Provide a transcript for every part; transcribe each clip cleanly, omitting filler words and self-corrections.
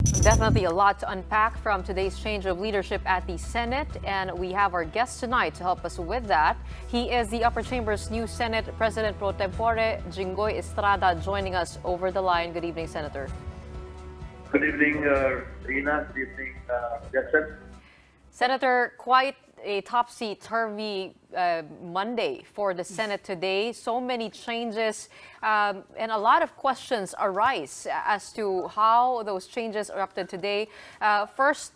Definitely a lot to unpack from today's change of leadership at the Senate, and we have our guest tonight to help us with that. He is the Upper Chamber's new Senate President Pro Tempore, Jinggoy Estrada, joining us over the line. Good evening, Senator. Good evening, Rina. Good evening, Jackson. Senator, quite a topsy-turvy Monday for the Senate today. So many changes and a lot of questions arise as to how those changes erupted today. First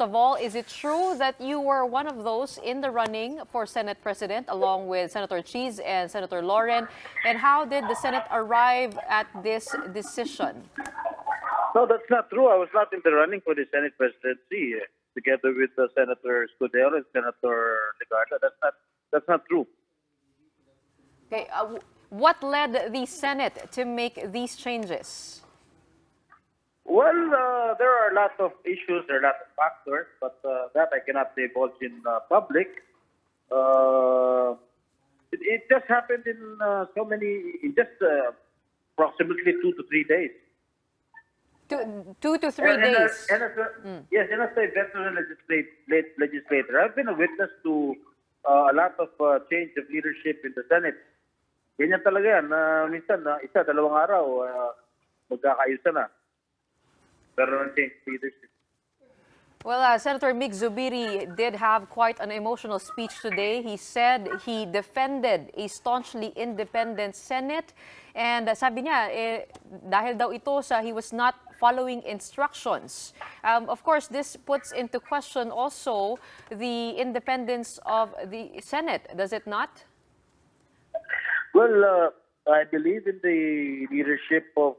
of all, is it true that you were one of those in the running for Senate President along with Senator Cheese and Senator Lauren? And how did the Senate arrive at this decision? No, that's not true. I was not in the running for the Senate presidency together with Senator Escudero and Senator Legarda. That's not true. Okay, what led the Senate to make these changes? Well, there are a lot of issues, there are a lot of factors, but that I cannot divulge in public. It just happened in just approximately 2 to 3 days. 2 to 3 days. Yes, and as a veteran legislator, I've been a witness to a lot of change of leadership in the Senate. Ganyan talaga yan. Minsan, isa, dalawang araw, magkakaayusan na. Pero change leadership. Well, Senator Mig Zubiri did have quite an emotional speech today. He said he defended a staunchly independent Senate. And sabi niya, dahil daw ito sa he was not following instructions. Of course, this puts into question also the independence of the Senate, does it not? Well, I believe in the leadership of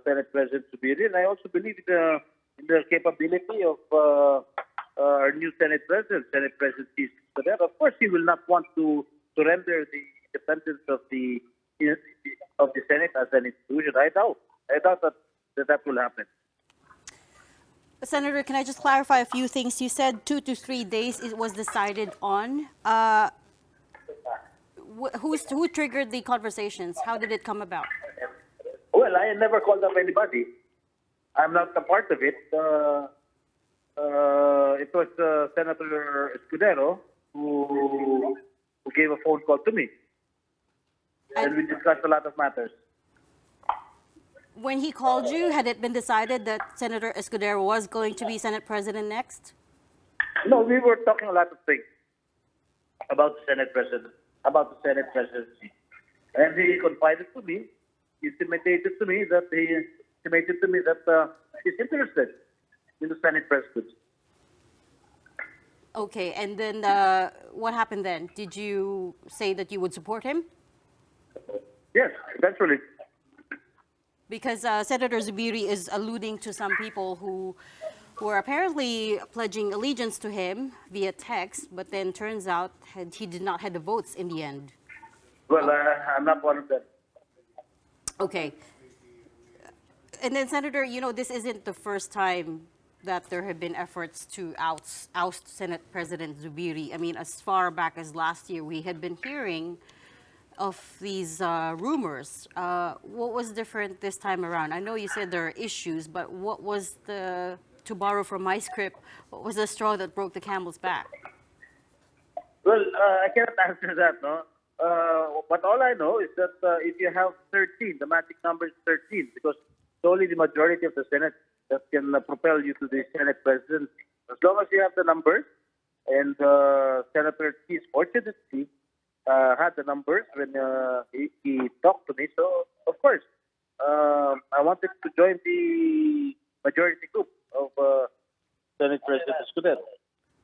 Senate President Zubiri, and I also believe in the capability of our new Senate President, Senate President Estrada. Of course, he will not want to surrender the independence of the Senate as an institution. I doubt that will happen. Senator, can I just clarify a few things? You said 2 to 3 days it was decided on. Who triggered the conversations? How did it come about? Well, I never called up anybody. I'm not a part of it. It was Senator Escudero who gave a phone call to me. And we discussed a lot of matters. When he called you, had it been decided that Senator Escudero was going to be Senate President next? No, we were talking a lot of things about the Senate presidency. And he confided to me, he intimated to me that he's interested in the Senate presidency. Okay, and then what happened then? Did you say that you would support him? Yes, eventually. Because Senator Zubiri is alluding to some people who are apparently pledging allegiance to him via text, but then turns out he did not have the votes in the end. Well, I'm not one of them. Okay. And then, Senator, this isn't the first time that there have been efforts to oust Senate President Zubiri. I mean, as far back as last year, we had been hearing of these rumors. What was different this time around? I know you said there are issues, but what was to borrow from my script, what was the straw that broke the camel's back? Well, I cannot answer that, no? But all I know is that if you have 13, the magic number is 13, because it's only the majority of the Senate that can propel you to the Senate presidency. As long as you have the numbers, and Senator Cheese fortunately had the numbers when he talked to me. So, of course, I wanted to join the majority group of Senate President Escudero.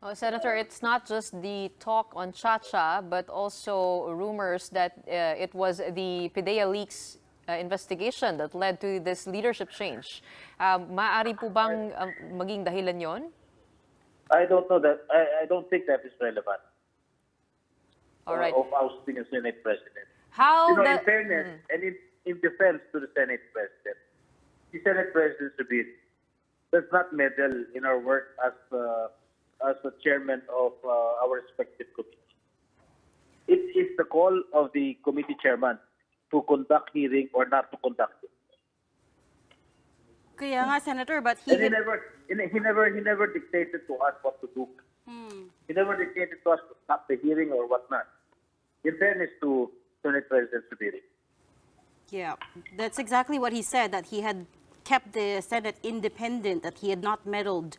Oh, Senator, it's not just the talk on Chacha, but also rumors that it was the PIDEA leaks investigation that led to this leadership change. Maaari po bang maging dahilan yon? I don't know that. I don't think that is relevant. All right. Of ousting a Senate President. How in fairness and in defense to the Senate President, the Senate President does not meddle in our work as the chairman of our respective committees. It is the call of the committee chairman to conduct hearing or not to conduct it. Kaya nga, Senator, but And he never dictated to us what to do. He never dictated to us to stop the hearing or whatnot. In fairness to Senate President Zubiri. Yeah, that's exactly what he said, that he had kept the Senate independent, that he had not meddled.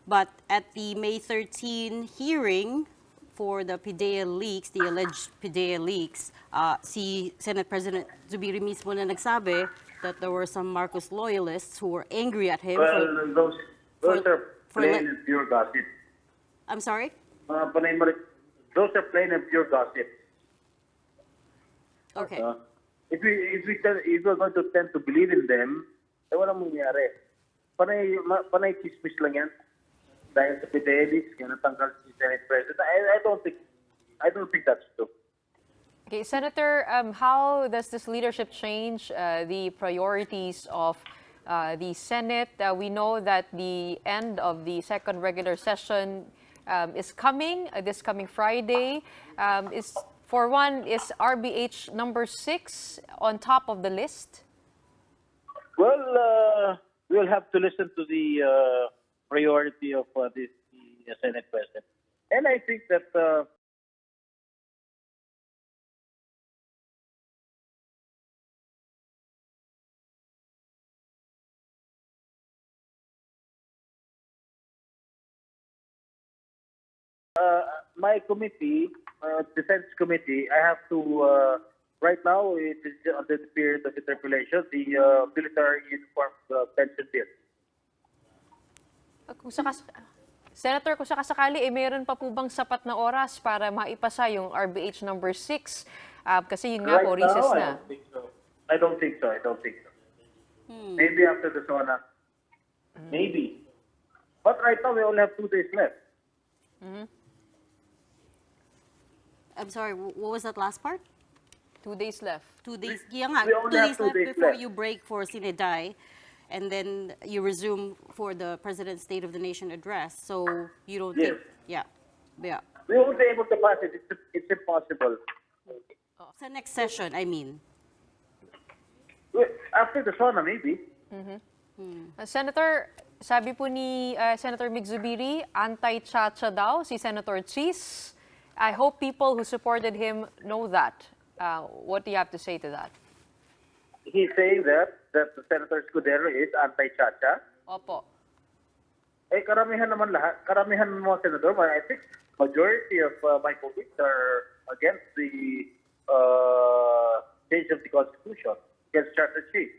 But at the May 13 hearing for the PIDEA leaks, the alleged PIDEA leaks, si Senate President Zubiri mismo na nagsabi that there were some Marcos loyalists who were angry at him Well, those are for plain and pure gossip. I'm sorry? Panay mo rin- Those are plain and pure gossip. Okay. If we're going to tend to believe in them, eh walang mangyayari. Panay chismis lang yan. Dahil sa PIDEA kaya natanggal si Senate President. I don't think that's true. Okay, Senator, how does this leadership change the priorities of the Senate? We know that the end of the second regular session is coming, this coming Friday. Is RBH number 6 on top of the list? Well, we'll have to listen to the priority of the Senate President. And I think that my committee, Defense Committee, I have to, right now, it is under the period of interpellation, the military uniform pension bill. Senator, kung sakasakali, mayroon pa po bang sapat na oras para maipasa yung RBH number 6? Kasi yun nga po, Right recess now, na. I don't think so. Maybe after the SONA. Maybe. But right now, we only have 2 days left. I'm sorry, what was that last part? 2 days left. 2 days. Yeah, nga, We 2 only have days 2 left days before left. you break for Sinedai, and then you resume for the President's State of the Nation address. So you don't Yes. think, yeah. We won't be able to pass it. It's impossible. Sa next session, I mean. After the SONA, maybe. Senator, sabi po ni Senator Mig Zubiri, anti-chacha daw si Senator Cheese. I hope people who supported him know that. What do you have to say to that? He's saying that Senator Escudero is anti-chacha. Opo. Karamihan naman mga senador, I think majority of my colleagues are against the change of the Constitution, against Charter change.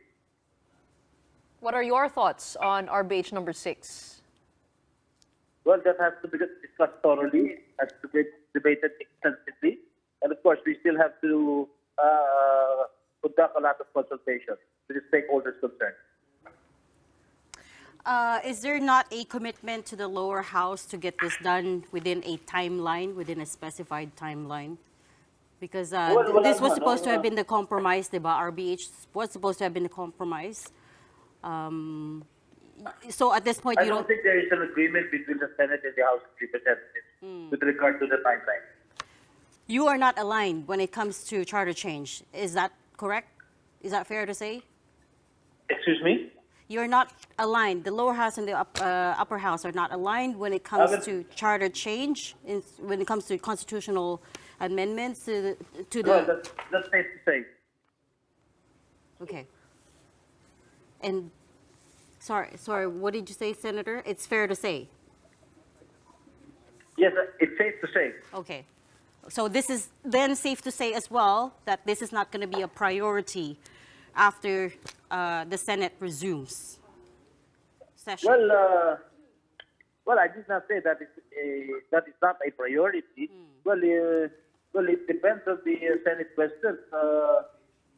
What are your thoughts on RBH number 6? Well, that has to be discussed thoroughly, has to be debated extensively, and of course, we still have to conduct a lot of consultation with the stakeholders concerned. Is there not a commitment to the lower house to get this done within a timeline, within a specified timeline? Because this was supposed to have been the compromise, diba? RBH was supposed to have been the compromise. So at this point, I you don't think there is an agreement between the Senate and the House of Representatives with regard to the timeline. You are not aligned when it comes to charter change. Is that correct? Is that fair to say? Excuse me? You're not aligned. The lower house and the upper house are not aligned when it comes to charter change, when it comes to constitutional amendments to the. Well, that's safe to say. Okay. And sorry, what did you say, Senator? It's fair to say. Yes, it's safe to say. Okay. So this is then safe to say as well that this is not going to be a priority after the Senate resumes session. Well, I did not say that that is not a priority. Well, it depends on the Senate President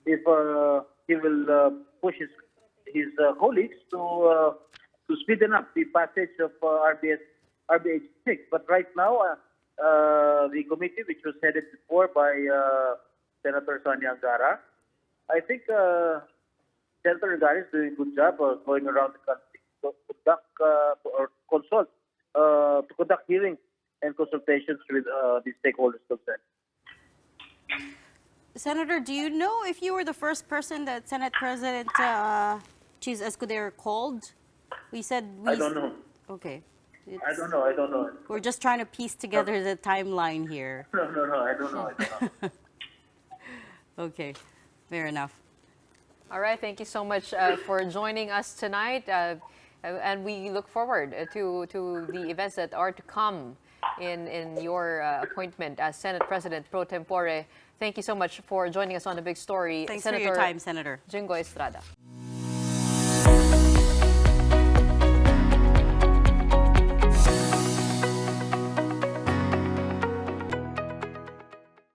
if he will push his colleagues to speeden up the passage of RBH 6. But right now, the committee, which was headed before by Senator Sonia Angara, I think Senator Angara is doing a good job of going around the country to conduct hearings and consultations with the stakeholders concerned. Senator, do you know if you were the first person that Senate President Chis Escudero called? We said we... I don't know. Okay. I don't know. I don't know. We're just trying to piece together the timeline here. No. I don't know. I don't know. Okay, fair enough. All right, thank you so much for joining us tonight. And we look forward to the events that are to come in your appointment as Senate President pro tempore. Thank you so much for joining us on The Big Story, Thanks Senator for your time, Senator. Jinggoy Estrada.